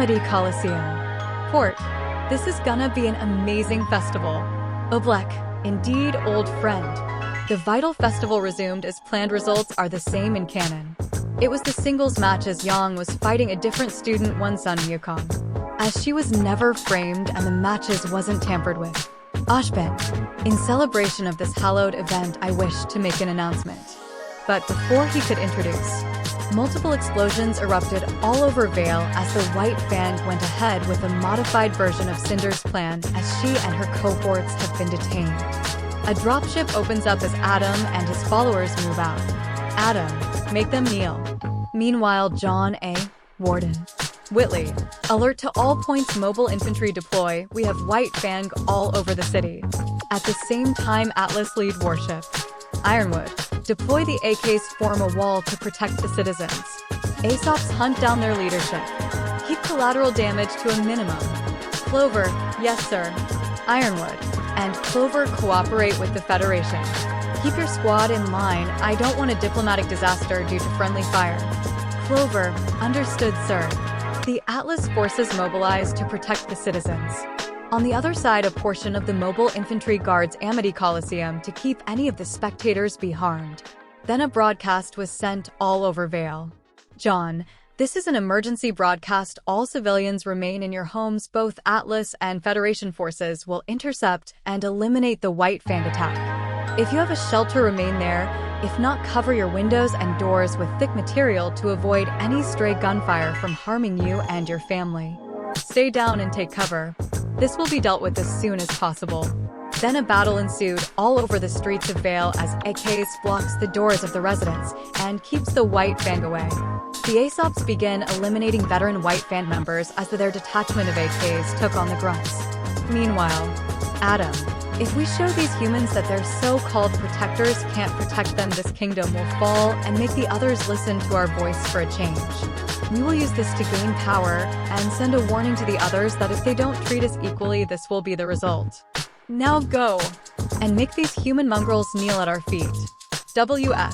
Amity Coliseum. Port, this is gonna be an amazing festival. Oblek, indeed old friend. The vital festival resumed as planned. Results are the same in canon. It was the singles match as Yang was fighting a different student, one Sun Yukong, as she was never framed and the matches wasn't tampered with. Ashben, in celebration of this hallowed event, I wish to make an announcement. But before he could introduce, multiple explosions erupted all over Vale as the White Fang went ahead with a modified version of Cinder's plan as she and her cohorts have been detained. A dropship opens up as Adam and his followers move out. Adam, make them kneel. Meanwhile, Jaune, Warden. Whitley, alert to all points, mobile infantry deploy. We have White Fang all over the city. At the same time, Atlas lead warship. Ironwood, deploy the AKs, form a wall to protect the citizens. Aesop's hunt down their leadership. Keep collateral damage to a minimum. Clover, yes sir. Ironwood and Clover cooperate with the Federation. Keep your squad in line. I don't want a diplomatic disaster due to friendly fire. Clover, understood sir. The Atlas forces mobilized to protect the citizens. On the other side, a portion of the mobile infantry guards Amity Coliseum to keep any of the spectators be harmed. Then a broadcast was sent all over Vale. John, this is an emergency broadcast. All civilians remain in your homes. Both Atlas and Federation forces will intercept and eliminate the White Fang attack. If you have a shelter, remain there. If not, cover your windows and doors with thick material to avoid any stray gunfire from harming you and your family. Stay down and take cover. This will be dealt with as soon as possible. Then a battle ensued all over the streets of Vale as AKs blocks the doors of the residents and keeps the White Fang away. The Aesops begin eliminating veteran White Fang members as their detachment of AKs took on the grunts. Meanwhile, Adam, if we show these humans that their so-called protectors can't protect them, this kingdom will fall and make the others listen to our voice for a change. We will use this to gain power and send a warning to the others that if they don't treat us equally, this will be the result. Now go and make these human mongrels kneel at our feet. WF.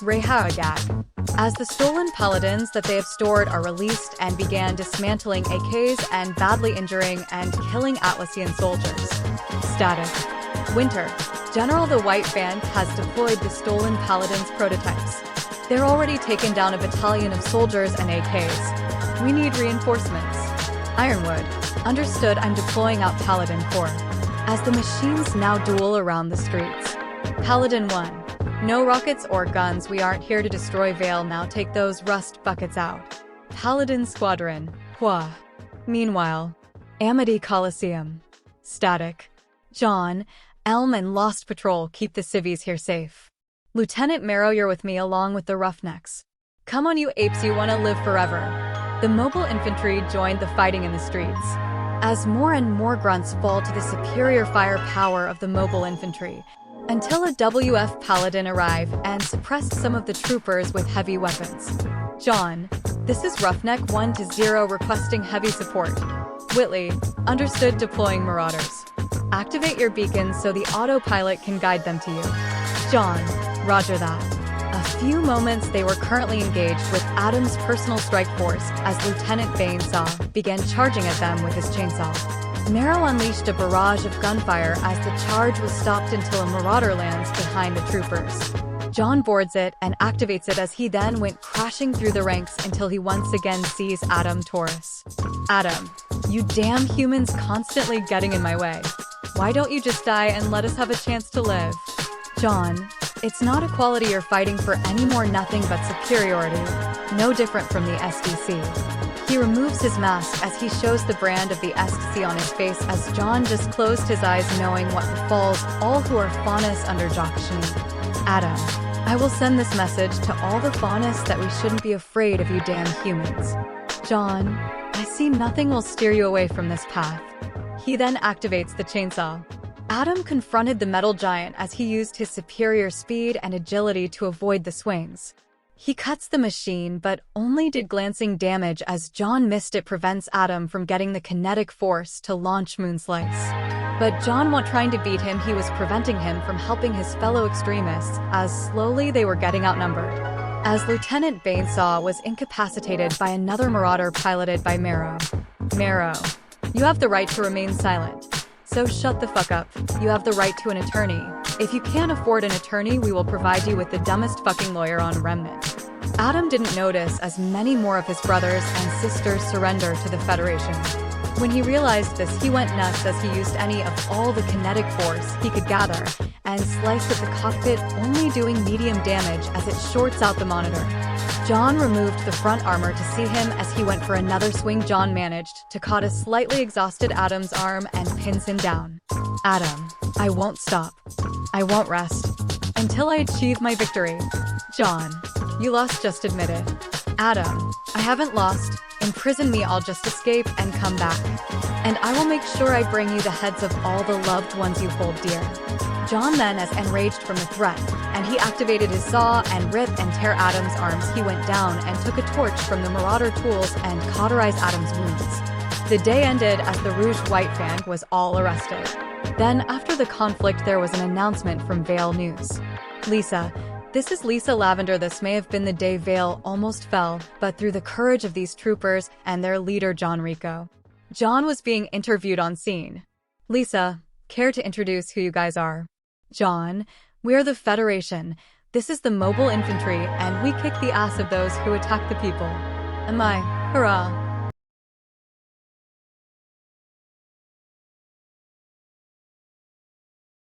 Rehaagag. As the stolen paladins that they have stored are released and began dismantling AKs and badly injuring and killing Atlassian soldiers. Static. Winter. General the White Fang has deployed the stolen paladins prototypes. They're already taken down a battalion of soldiers and AKs. We need reinforcements. Ironwood. Understood, I'm deploying out Paladin Corps. As the machines now duel around the streets. Paladin 1. No rockets or guns, we aren't here to destroy Vale, now take those rust buckets out. Paladin Squadron. Hua. Meanwhile, Amity Coliseum. Static. John, Elm and Lost Patrol keep the civvies here safe. Lieutenant Marrow, you're with me along with the Roughnecks. Come on you apes, you wanna live forever. The mobile infantry joined the fighting in the streets. As more and more grunts fall to the superior firepower of the mobile infantry, until a WF Paladin arrive and suppress some of the troopers with heavy weapons. John, this is Roughneck 1-0 requesting heavy support. Whitley, understood, deploying Marauders. Activate your beacons so the autopilot can guide them to you. John, roger that. A few moments they were currently engaged with Adam's personal strike force as Lieutenant Banesaw began charging at them with his chainsaw. Marrow unleashed a barrage of gunfire as the charge was stopped until a Marauder lands behind the troopers. John boards it and activates it as he then went crashing through the ranks until he once again sees Adam Taurus. Adam, you damn humans constantly getting in my way. Why don't you just die and let us have a chance to live? John, it's not equality you're fighting for anymore, nothing but superiority. No different from the SDC. He removes his mask as he shows the brand of the SDC on his face as John just closed his eyes knowing what befalls all who are Faunus under Schnee. Adam, I will send this message to all the Faunus that we shouldn't be afraid of you damn humans. John, I see nothing will steer you away from this path. He then activates the chainsaw. Adam confronted the metal giant as he used his superior speed and agility to avoid the swings. He cuts the machine, but only did glancing damage as John missed it prevents Adam from getting the kinetic force to launch Moonslice. But John wasn't trying to beat him, he was preventing him from helping his fellow extremists as slowly they were getting outnumbered. As Lieutenant Banesaw was incapacitated by another Marauder piloted by Marrow. Marrow. You have the right to remain silent. So shut the fuck up. You have the right to an attorney. If you can't afford an attorney, we will provide you with the dumbest fucking lawyer on Remnant. Adam didn't notice as many more of his brothers and sisters surrender to the Federation. When he realized this, he went nuts as he used any of all the kinetic force he could gather and sliced at the cockpit, only doing medium damage as it shorts out the monitor. John removed the front armor to see him as he went for another swing. John managed to caught a slightly exhausted Adam's arm and pins him down. Adam, I won't stop. I won't rest until I achieve my victory. John, you lost, just admit it. Adam, I haven't lost. Imprison me, I'll just escape and come back. And I will make sure I bring you the heads of all the loved ones you hold dear. John then, as enraged from the threat, and he activated his saw and rip and tear Adam's arms. He went down and took a torch from the Marauder tools and cauterized Adam's wounds. The day ended as the Rouge White Fan was all arrested. Then, after the conflict, there was an announcement from Vale News. Lisa, this is Lisa Lavender. This may have been the day Vale almost fell, but through the courage of these troopers and their leader John Rico. John was being interviewed on scene. Lisa, care to introduce who you guys are? John, we're the Federation. This is the mobile infantry, and we kick the ass of those who attack the people. Am I? Hurrah.